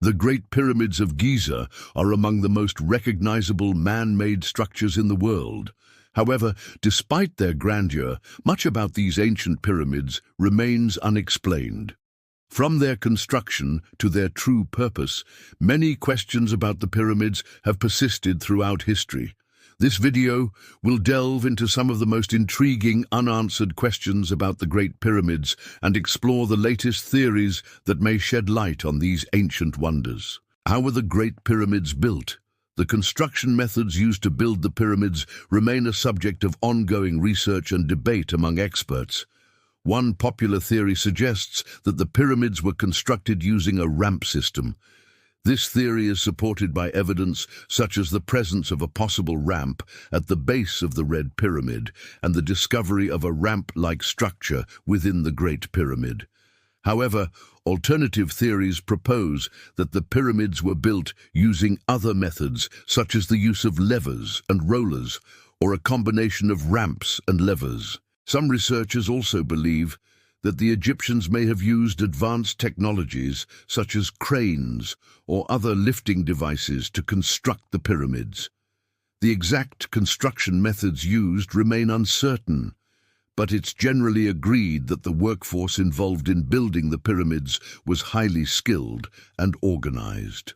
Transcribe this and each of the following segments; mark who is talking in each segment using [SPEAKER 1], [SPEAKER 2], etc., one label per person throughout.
[SPEAKER 1] The Great Pyramids of Giza are among the most recognizable man-made structures in the world. However, despite their grandeur, much about these ancient pyramids remains unexplained. From their construction to their true purpose, many questions about the pyramids have persisted throughout history. This video will delve into some of the most intriguing unanswered questions about the Great Pyramids and explore the latest theories that may shed light on these ancient wonders. How were the Great Pyramids built? The construction methods used to build the pyramids remain a subject of ongoing research and debate among experts. One popular theory suggests that the pyramids were constructed using a ramp system. This theory is supported by evidence such as the presence of a possible ramp at the base of the Red Pyramid and the discovery of a ramp-like structure within the Great Pyramid. However, alternative theories propose that the pyramids were built using other methods, such as the use of levers and rollers, or a combination of ramps and levers. Some researchers also believe that the Egyptians may have used advanced technologies such as cranes or other lifting devices to construct the pyramids. The exact construction methods used remain uncertain, but it's generally agreed that the workforce involved in building the pyramids was highly skilled and organized.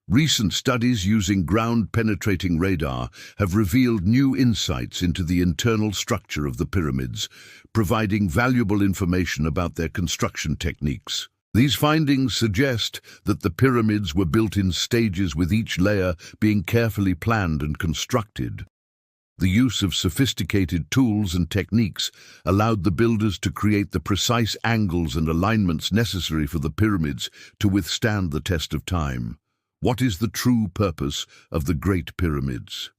[SPEAKER 1] Recent studies using ground-penetrating radar have revealed new insights into the internal structure of the pyramids, providing valuable information about their construction techniques. These findings suggest that the pyramids were built in stages, with each layer being carefully planned and constructed. The use of sophisticated tools and techniques allowed the builders to create the precise angles and alignments necessary for the pyramids to withstand the test of time. What is the true purpose of the Great Pyramids?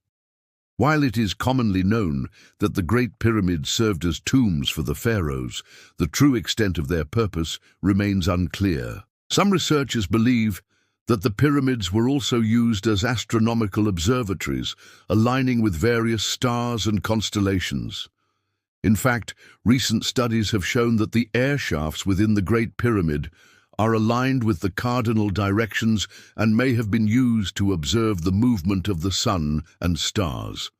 [SPEAKER 1] While it is commonly known that the Great Pyramids served as tombs for the pharaohs, the true extent of their purpose remains unclear. Some researchers believe that the pyramids were also used as astronomical observatories, aligning with various stars and constellations. In fact, recent studies have shown that the air shafts within the Great Pyramid are aligned with the cardinal directions and may have been used to observe the movement of the sun and stars.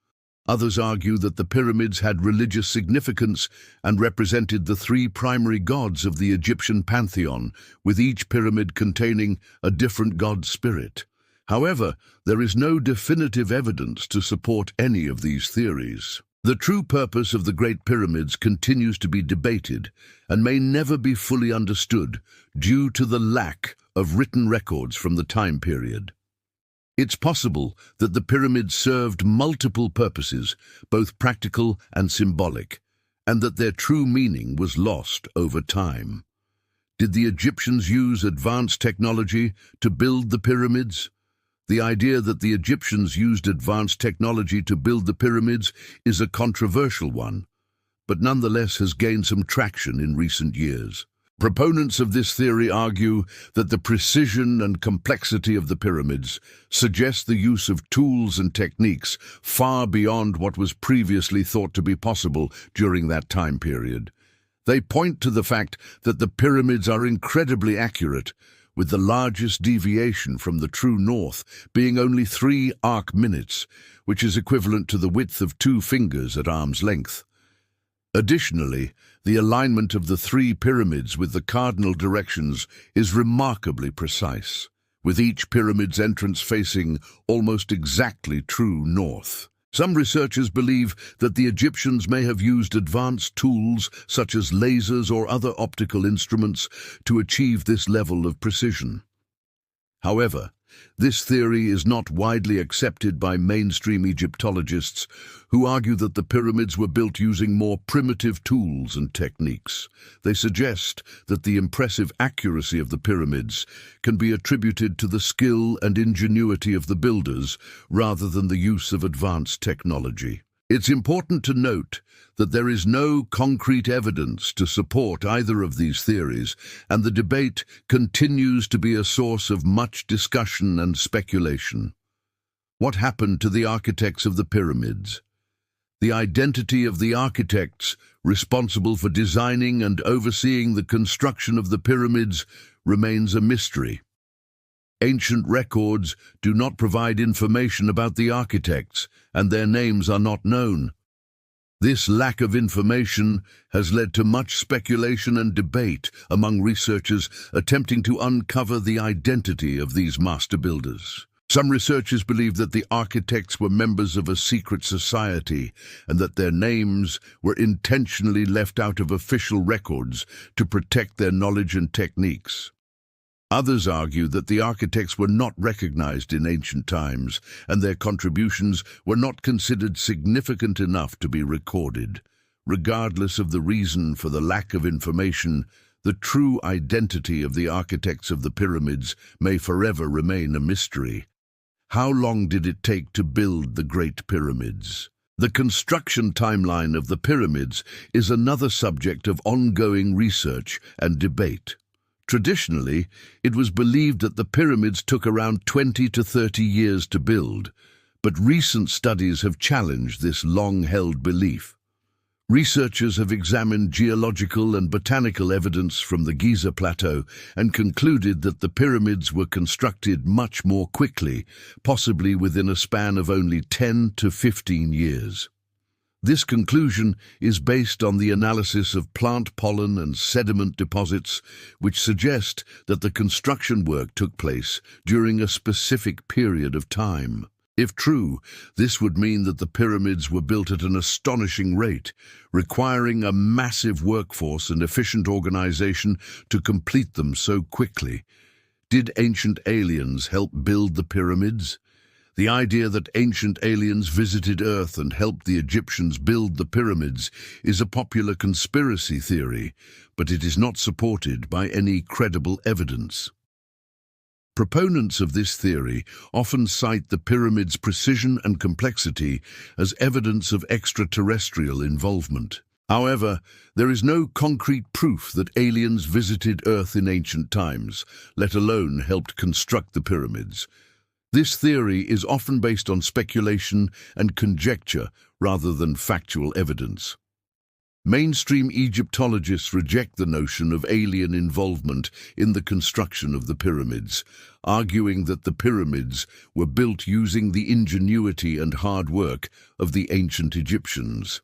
[SPEAKER 1] Others argue that the pyramids had religious significance and represented the three primary gods of the Egyptian pantheon, with each pyramid containing a different god spirit. However, there is no definitive evidence to support any of these theories. The true purpose of the Great Pyramids continues to be debated and may never be fully understood due to the lack of written records from the time period. It's possible that the pyramids served multiple purposes, both practical and symbolic, and that their true meaning was lost over time. Did the Egyptians use advanced technology to build the pyramids? The idea that the Egyptians used advanced technology to build the pyramids is a controversial one, but nonetheless has gained some traction in recent years. Proponents of this theory argue that the precision and complexity of the pyramids suggest the use of tools and techniques far beyond what was previously thought to be possible during that time period. They point to the fact that the pyramids are incredibly accurate, with the largest deviation from the true north being only 3 arc minutes, which is equivalent to the width of 2 fingers at arm's length. Additionally, the alignment of the 3 pyramids with the cardinal directions is remarkably precise, with each pyramid's entrance facing almost exactly true north. Some researchers believe that the Egyptians may have used advanced tools such as lasers or other optical instruments to achieve this level of precision. However, this theory is not widely accepted by mainstream Egyptologists, who argue that the pyramids were built using more primitive tools and techniques. They suggest that the impressive accuracy of the pyramids can be attributed to the skill and ingenuity of the builders rather than the use of advanced technology. It's important to note that there is no concrete evidence to support either of these theories, and the debate continues to be a source of much discussion and speculation. What happened to the architects of the pyramids? The identity of the architects responsible for designing and overseeing the construction of the pyramids remains a mystery. Ancient records do not provide information about the architects, and their names are not known. This lack of information has led to much speculation and debate among researchers attempting to uncover the identity of these master builders. Some researchers believe that the architects were members of a secret society and that their names were intentionally left out of official records to protect their knowledge and techniques. Others argue that the architects were not recognized in ancient times, and their contributions were not considered significant enough to be recorded. Regardless of the reason for the lack of information, the true identity of the architects of the pyramids may forever remain a mystery. How long did it take to build the Great Pyramids? The construction timeline of the pyramids is another subject of ongoing research and debate. Traditionally, it was believed that the pyramids took around 20 to 30 years to build, but recent studies have challenged this long-held belief. Researchers have examined geological and botanical evidence from the Giza Plateau and concluded that the pyramids were constructed much more quickly, possibly within a span of only 10 to 15 years. This conclusion is based on the analysis of plant pollen and sediment deposits, which suggest that the construction work took place during a specific period of time. If true, this would mean that the pyramids were built at an astonishing rate, requiring a massive workforce and efficient organization to complete them so quickly. Did ancient aliens help build the pyramids? The idea that ancient aliens visited Earth and helped the Egyptians build the pyramids is a popular conspiracy theory, but it is not supported by any credible evidence. Proponents of this theory often cite the pyramids' precision and complexity as evidence of extraterrestrial involvement. However, there is no concrete proof that aliens visited Earth in ancient times, let alone helped construct the pyramids. This theory is often based on speculation and conjecture rather than factual evidence. Mainstream Egyptologists reject the notion of alien involvement in the construction of the pyramids, arguing that the pyramids were built using the ingenuity and hard work of the ancient Egyptians.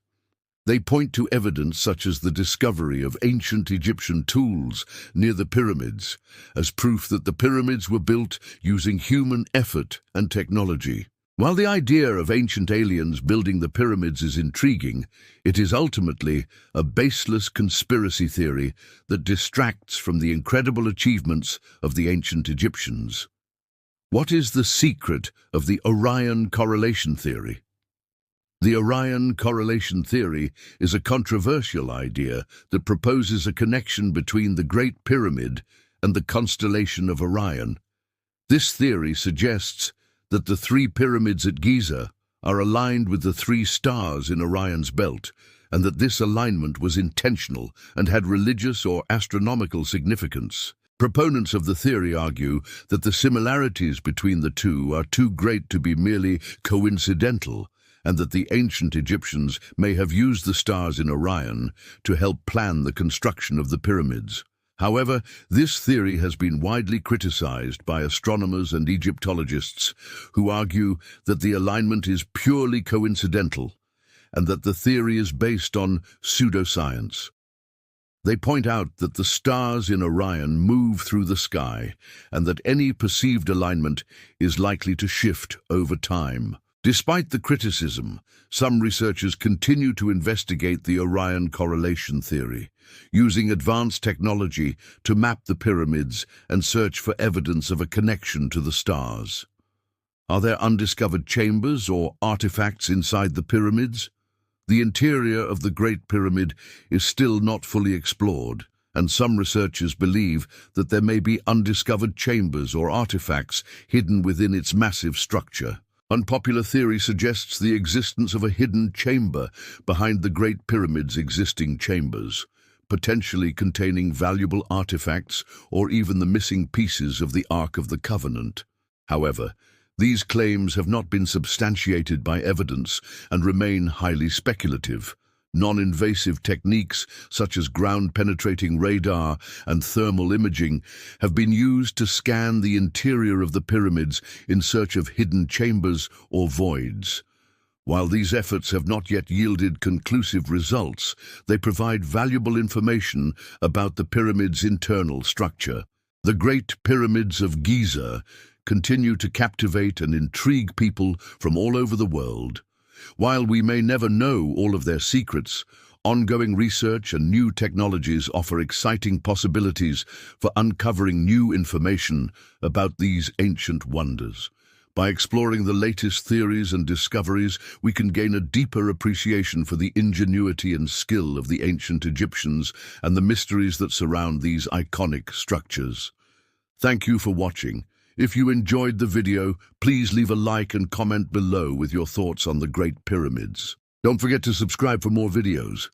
[SPEAKER 1] They point to evidence such as the discovery of ancient Egyptian tools near the pyramids as proof that the pyramids were built using human effort and technology. While the idea of ancient aliens building the pyramids is intriguing, it is ultimately a baseless conspiracy theory that distracts from the incredible achievements of the ancient Egyptians. What is the secret of the Orion correlation theory? The Orion correlation theory is a controversial idea that proposes a connection between the Great Pyramid and the constellation of Orion. This theory suggests that the three pyramids at Giza are aligned with the three stars in Orion's belt, and that this alignment was intentional and had religious or astronomical significance. Proponents of the theory argue that the similarities between the two are too great to be merely coincidental, and that the ancient Egyptians may have used the stars in Orion to help plan the construction of the pyramids. However, this theory has been widely criticized by astronomers and Egyptologists who argue that the alignment is purely coincidental and that the theory is based on pseudoscience. They point out that the stars in Orion move through the sky and that any perceived alignment is likely to shift over time. Despite the criticism, some researchers continue to investigate the Orion correlation theory, using advanced technology to map the pyramids and search for evidence of a connection to the stars. Are there undiscovered chambers or artifacts inside the pyramids? The interior of the Great Pyramid is still not fully explored, and some researchers believe that there may be undiscovered chambers or artifacts hidden within its massive structure. Unpopular theory suggests the existence of a hidden chamber behind the Great Pyramid's existing chambers, potentially containing valuable artifacts or even the missing pieces of the Ark of the Covenant. However, these claims have not been substantiated by evidence and remain highly speculative. Non-invasive techniques such as ground-penetrating radar and thermal imaging have been used to scan the interior of the pyramids in search of hidden chambers or voids. While these efforts have not yet yielded conclusive results, they provide valuable information about the pyramid's internal structure. The Great Pyramids of Giza continue to captivate and intrigue people from all over the world. While we may never know all of their secrets, ongoing research and new technologies offer exciting possibilities for uncovering new information about these ancient wonders. By exploring the latest theories and discoveries, we can gain a deeper appreciation for the ingenuity and skill of the ancient Egyptians and the mysteries that surround these iconic structures. Thank you for watching. If you enjoyed the video, please leave a like and comment below with your thoughts on the Great Pyramids. Don't forget to subscribe for more videos.